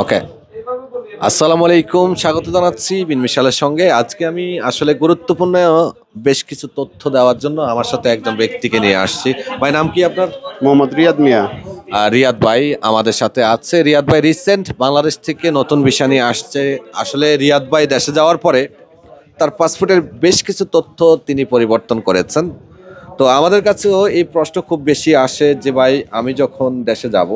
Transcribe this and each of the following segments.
ওকে, আসসালামু আলাইকুম, স্বাগত জানাচ্ছি বিন মিশালের সঙ্গে। আজকে আমি আসলে গুরুত্বপূর্ণ বেশ কিছু তথ্য দেওয়ার জন্য আমার সাথে একজন ব্যক্তিকে নিয়ে আসছি। ভাই, নাম কি আপনার? মোহাম্মদ রিয়াদ মিয়া। রিয়াদ ভাই আমাদের সাথে আছে। রিয়াদ ভাই রিসেন্ট বাংলাদেশ থেকে নতুন ভিসা নিয়ে আসছে। আসলে রিয়াদ ভাই দেশে যাওয়ার পরে তার পাসপোর্টের বেশ কিছু তথ্য তিনি পরিবর্তন করেছেন। তো আমাদের কাছেও এই প্রশ্ন খুব বেশি আসে যে ভাই, আমি যখন দেশে যাব,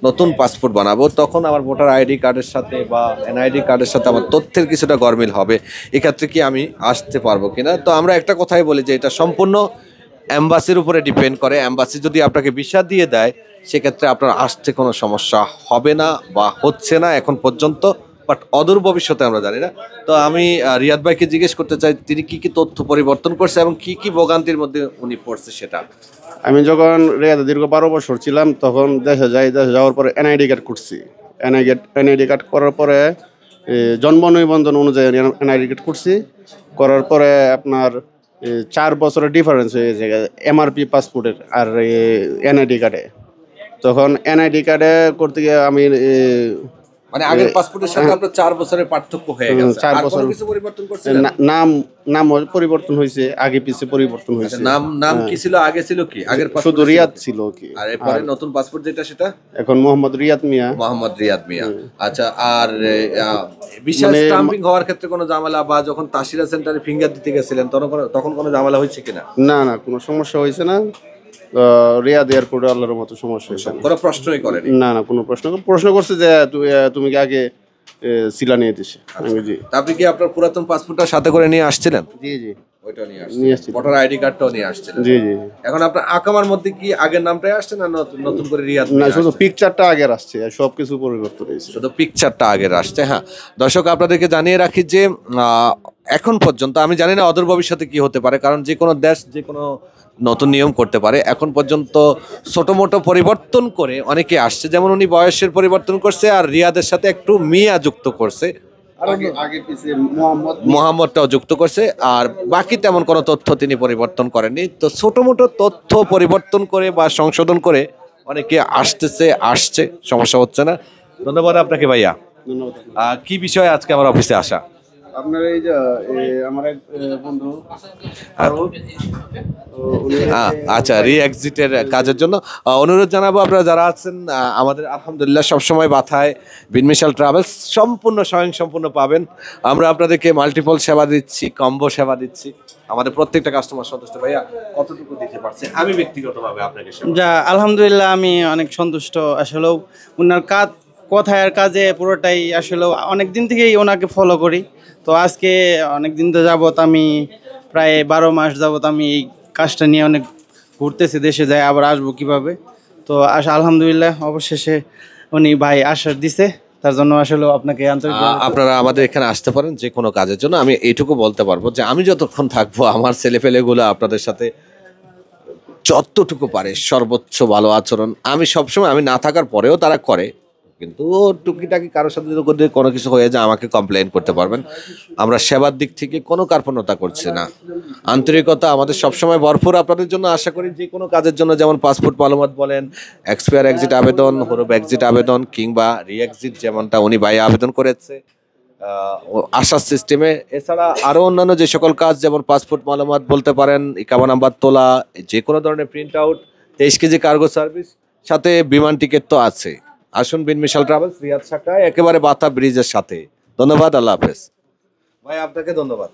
নতুন পাসপোর্ট বানাবো, তখন আমার ভোটার আইডি কার্ডের সাথে বা এনআইডি কার্ডের সাথে আমার তথ্যের কিছুটা গরমিল হবে, এক্ষেত্রে কি আমি আসতে পারবো কিনা? তো আমরা একটা কথাই বলি যে এটা সম্পূর্ণ অ্যাম্বাসির উপরে ডিপেন্ড করে। অ্যাম্বাসি যদি আপনাকে ভিসা দিয়ে দেয়, সেক্ষেত্রে আপনার আসতে কোনো সমস্যা হবে না বা হচ্ছে না এখন পর্যন্ত, বাট অদূর ভবিষ্যতে আমরা জানি না। তো আমি রিয়াদ ভাইকে জিজ্ঞেস করতে চাই তিনি কি কি তথ্য পরিবর্তন করছে এবং কি কি ভোগান্তির মধ্যে উনি পড়ছে সেটা। আমি যখন রিয়াদে দীর্ঘ 12 বছর ছিলাম, তখন দেশে যাওয়ার পরে এনআইডি কার্ড করছি। এনআইডি কার্ড করার পরে জন্ম নিবন্ধন অনুযায়ী এনআইডি কার্ড করছি। করার পরে আপনার 4 বছরের ডিফারেন্স হয়ে যায় এমআরপি পাসপোর্টের আর এনআইডি কার্ডে। তখন এনআইডি কার্ডে করতে গিয়ে আমি মানে আগের পাসপোর্টের সাথে আপনার 4 বছরের পার্থক্য হয়ে গেছে। 4 আর বছর কোনো কিছু পরিবর্তন করছিলেন? নাম পরিবর্তন হয়েছে, আগে পিছে পরিবর্তন হয়েছে। নাম কি ছিল? আগে ছিল কি? আগের শুধু পাসপোর্ট রিয়াদ ছিল কি। আর এরপরে নতুন পাসপোর্ট যেটা সেটা এখন মোহাম্মদ রিয়াদ মিয়া। মোহাম্মদ রিয়াদ মিয়া। আচ্ছা, আর ভিসা মানে স্টাম্পিং হওয়ার ক্ষেত্রে কোনো ঝামেলা বা যখন তাসিরা সেন্টারে ফিঙ্গার দিতে গেছিলেন তখন কোনো ঝামেলা হয়েছে কিনা? না, কোনো সমস্যা হয়েছে না। রিয়াদ এয়ারপোর্টে আল্লাহর মতো সমস্যা হয়েছে না। কোনো প্রশ্নই করেনি? না, কোনো প্রশ্ন করছে যে তুমি কি আগে সিলা নিয়ে দিছে। জি। আপনি কি আপনার পুরাতন পাসপোর্টটা সাথে করে নিয়ে আসছিলেন? জি। ওইটা নিয়ে নিয়ে আসছিলেন, আসছি। ভোটার আইডি কার্ডটাও নিয়ে আসছিলেন? জি। এখন আপনার আকামার মধ্যে কি আগের নামটাই আসছে না নতুন করে রিয়াদ না, শুধু পিকচারটা আগের আসছে, আর সবকিছু পরিবর্তন হয়েছে। শুধু পিকচারটা আগের আসছে। হ্যাঁ দর্শক, আপনাদেরকে জানিয়ে রাখি যে এখন পর্যন্ত আমি জানি না অদূর ভবিষ্যতে কি হতে পারে, কারণ যে কোনো দেশ যে কোনো নতুন নিয়ম করতে পারে। এখন পর্যন্ত ছোট মোটো পরিবর্তন করে অনেকে আসছে, যেমন উনি বয়সের পরিবর্তন করছে আর রিয়াদের সাথে একটু মিয়া যুক্ত করছে, আগে পিছে মোহাম্মদটাও যুক্ত করছে, আর বাকি তেমন কোনো তথ্য তিনি পরিবর্তন করেননি। তো ছোট মোটো তথ্য পরিবর্তন করে বা সংশোধন করে অনেকে আসছে, সমস্যা হচ্ছে না। ধন্যবাদ আপনাকে ভাইয়া। ধন্যবাদ। কি বিষয়ে আজকে আমার অফিসে আসা? আপনার এই যে আমার এক বন্ধু আচ্ছা, রি-এক্সিটের কাজের জন্য অনুরোধ জানাবো আপনারা যারা আছেন আমাদের আলহামদুলিল্লাহ সবসময় বাথায় বিন মিশাল ট্রাভেলস সম্পূর্ণ স্বয়ংসম্পূর্ণ পাবেন। আমরা আপনাদেরকে মাল্টিপল সেবা দিচ্ছি, কম্বো সেবা দিচ্ছি। আমাদের প্রত্যেকটা কাস্টমার সন্তুষ্ট। ভাইয়া কতটুকু দিতে পারছে আমি ব্যক্তিগতভাবে আপনাকে সেবা? যা আলহামদুলিল্লাহ, আমি অনেক সন্তুষ্ট। আসলেও ওনার কথায় আর কাজে পুরোটাই আসলে অনেক দিন থেকেই ওনাকে ফলো করি। তো আজকে অনেক দিন তো যাবত আমি প্রায় 12 মাস যাবত আমি এই কাজটা নিয়ে অনেক ঘুরতেছি, দেশে যাই আবার আসবো কিভাবে। তো আলহামদুলিল্লাহ অবশেষে উনি ভাই আশ্বাস দিছে, তার জন্য আসলে আপনাকে আন্তরিক আপনারা আমাদের এখানে আসতে পারেন যে কোনো কাজের জন্য। আমি এইটুকু বলতে পারবো যে আমি যতক্ষণ থাকবো আমার ছেলেপেলেগুলো আপনাদের সাথে যতটুকু পারে সর্বোচ্চ ভালো আচরণ আমি সবসময়, আমি না থাকার পরেও তারা করে, কিন্তু টুকিটাকি কারোর সাথে যদি কোনো কিছু হয়ে যায় আমাকে কমপ্লেন করতে পারবেন। আমরা সেবার দিক থেকে কোনো কার্পণ্যতা করছি না, আন্তরিকতা আমাদের সবসময় ভরপুর আপনাদের জন্য। আশা করি যে কোনো কাজের জন্য, যেমন পাসপোর্ট মালুমাত বলেন, এক্সপায়ার এক্সিট আবেদন, হরুপ এক্সিট আবেদন, কিংবা রি এক্সিট যেমনটা উনি ভাই আবেদন করেছে আসার সিস্টেমে, এছাড়া আরও অন্যান্য যে সকল কাজ, যেমন পাসপোর্ট মালুমাত বলতে পারেন, ইকামা নাম্বার তোলা, যে কোনো ধরনের print out, 23 KG cargo service, সাথে বিমান টিকিট তো আছে। আসুন বিন মিশাল ট্রাভেলস, রিয়াদ শাখায়, একেবারে বাতা ব্রিজের সাথে। ধন্যবাদ, আল্লাহ হাফেজ। ভাই আপনাকে ধন্যবাদ।